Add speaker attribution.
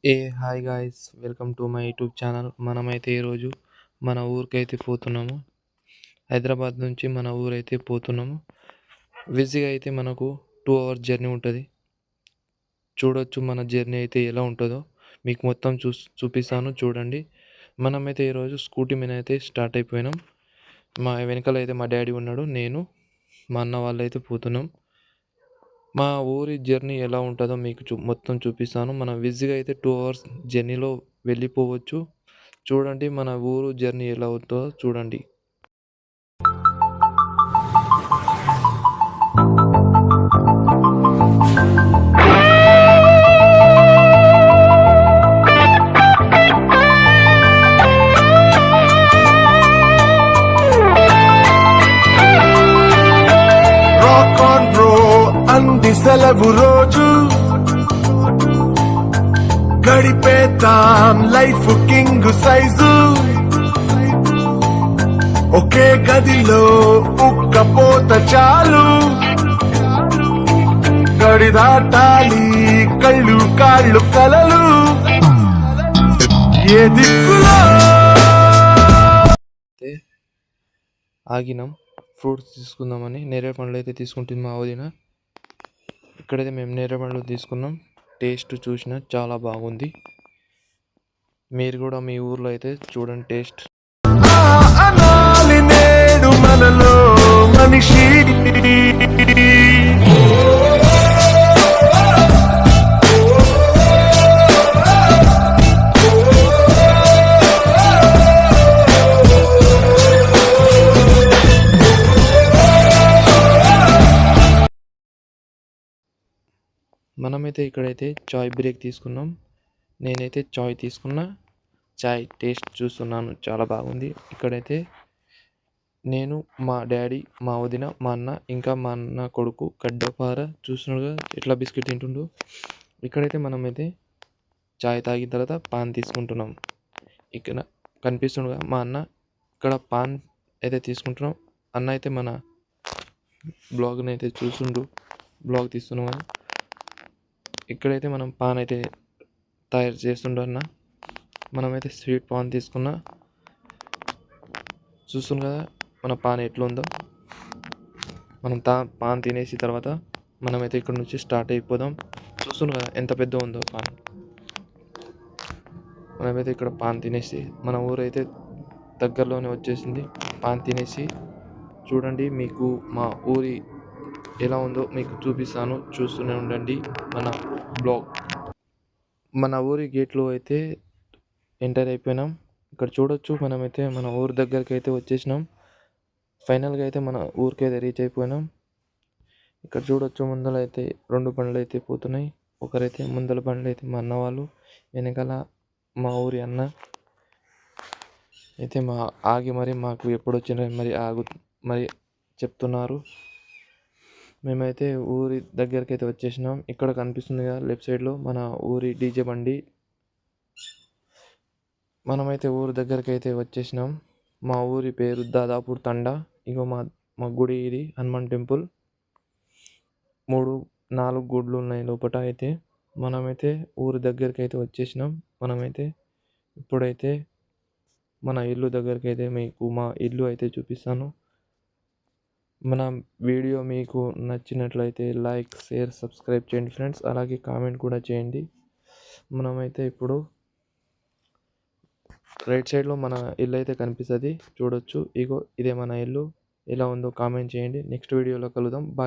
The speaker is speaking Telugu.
Speaker 1: Hi guys, welcome to my YouTube channel. మనమైతే ఈరోజు మన ఊరికైతే పోతున్నాము. హైదరాబాద్ నుంచి మన ఊరైతే పోతున్నాము. ఈజీగా అయితే మనకు 2 అవర్స్ జర్నీ ఉంటుంది. చూడొచ్చు మన జర్నీ అయితే ఎలా ఉంటుందో మీకు మొత్తం చూపిస్తాను చూడండి. మనమైతే ఈరోజు స్కూటీ మీద అయితే స్టార్ట్ అయిపోయినాం. మా వెనకాల అయితే మా డాడీ ఉన్నాడు, నేను మా అన్న వాళ్ళు అయితే పోతున్నాం. మా ఊరి జర్నీ ఎలా ఉంటుందో మీకు మొత్తం చూపిస్తాను. మనం ఈజీగా అయితే 2 అవర్స్ జర్నీలో వెళ్ళిపోవచ్చు. చూడండి మన ఊరు జర్నీ ఎలా అవుతుందో చూడండి.
Speaker 2: సెలవు రోజు గడిపేతాం లైఫ్ కింగ్ సైజు, ఒకే గదిలో ఉక్కపోత చాలు, గడి దాటాలి కళ్ళు కాళ్ళు కలలు ఏ దిక్కులో.
Speaker 1: ఆగినాం ఫ్రూట్స్ తీసుకుందామని. నేరేడు పండ్లు అయితే తీసుకుంటుంది మా వదిన. ఇక్కడైతే మేము నేరేడు పండ్లు తీసుకున్నాం. టేస్ట్ చూసిన చాలా బాగుంది. మీరు కూడా మీ ఊర్లో అయితే చూడండి టేస్ట్.
Speaker 2: నేడు మనలో మనిషి
Speaker 1: మనమైతే ఇక్కడైతే చాయ్ బ్రేక్ తీసుకున్నాం. నేనైతే చాయ్ తీసుకున్నా. చాయ్ టేస్ట్ చూస్తున్నాను, చాలా బాగుంది. ఇక్కడైతే నేను, మా డాడీ, మా వదిన, మా అన్న, ఇంకా మా అన్న కొడుకు గడ్డపార చూస్తున్నాడుగా ఎట్లా బిస్కెట్ తింటుండో. ఇక్కడైతే మనమైతే చాయ్ తాగిన తర్వాత పాన్ తీసుకుంటున్నాం. ఇక్కడ కనిపిస్తుండగా మా అన్న ఇక్కడ పాన్ అయితే తీసుకుంటున్నాం. అన్న అయితే మన బ్లాగ్ని అయితే చూస్తుండు, బ్లాగ్ తీస్తున్నాం కదా. ఇక్కడైతే మనం పాన్ అయితే తయారు చేస్తుండ అన్న. మనమైతే స్వీట్ పాన్ తీసుకున్నా. చూస్తున్నాం కదా మన పాన్ ఎట్లుందో. మనం పాన్ తినేసి తర్వాత మనమైతే ఇక్కడ నుంచి స్టార్ట్ అయిపోదాం. చూస్తున్నాం కదా ఎంత పెద్ద ఉందో పాన్. మనమైతే ఇక్కడ పాన్ తినేసి మన ఊరైతే దగ్గరలోనే వచ్చేసింది. పాన్ తినేసి చూడండి మీకు మా ఊరి ఎలా ఉందో మీకు చూపిస్తాను, చూస్తూనే ఉండండి మన బ్లాగ్. మన ఊరి గేట్లో అయితే ఎంటర్ అయిపోయినాం. ఇక్కడ చూడొచ్చు మనమైతే మన ఊరి దగ్గరికి అయితే వచ్చేసినాం. ఫైనల్గా అయితే మన ఊరికి అయితే రీచ్ అయిపోయినాం. ఇక్కడ చూడొచ్చు ముందర అయితే 2 బండ్లు అయితే పోతున్నాయి. ఒకరైతే ముందల బండ్లు అయితే మా అన్న వాళ్ళు, వెనకాల మా ఊరి అన్న అయితే ఆగి మరి మాకు ఎప్పుడు వచ్చిన మరి చెప్తున్నారు. మేమైతే ఊరి దగ్గరికి అయితే వచ్చేసినాం. ఇక్కడ కనిపిస్తుంది కదా లెఫ్ట్ సైడ్లో మన ఊరి డీజే బండి. మనమైతే ఊరి దగ్గరికి అయితే వచ్చేసినాం. మా ఊరి పేరు దాదాపూర్ తండా. ఇగో మా గుడి ఇది హనుమాన్ టెంపుల్. 3-4 గుడ్లు ఉన్నాయి లోపల. అయితే మనమైతే ఊరి దగ్గరికి అయితే వచ్చేసినాం. మనమైతే ఇప్పుడైతే మన ఇల్లు దగ్గరికి అయితే మీకు మా ఇల్లు అయితే చూపిస్తాను. మన వీడియో మీకు నచ్చినట్లయితే లైక్, షేర్, సబ్స్క్రైబ్ చేయండి ఫ్రెండ్స్. అలాగే కామెంట్ కూడా చేయండి. మనమైతే ఇప్పుడు రైట్ సైడ్లో మన ఇల్లు అయితే కనిపిస్తుంది, చూడొచ్చు. ఇగో ఇదే మన ఇల్లు. ఎలా ఉందో కామెంట్ చేయండి. నెక్స్ట్ వీడియోలో కలుద్దాం. బాయ్.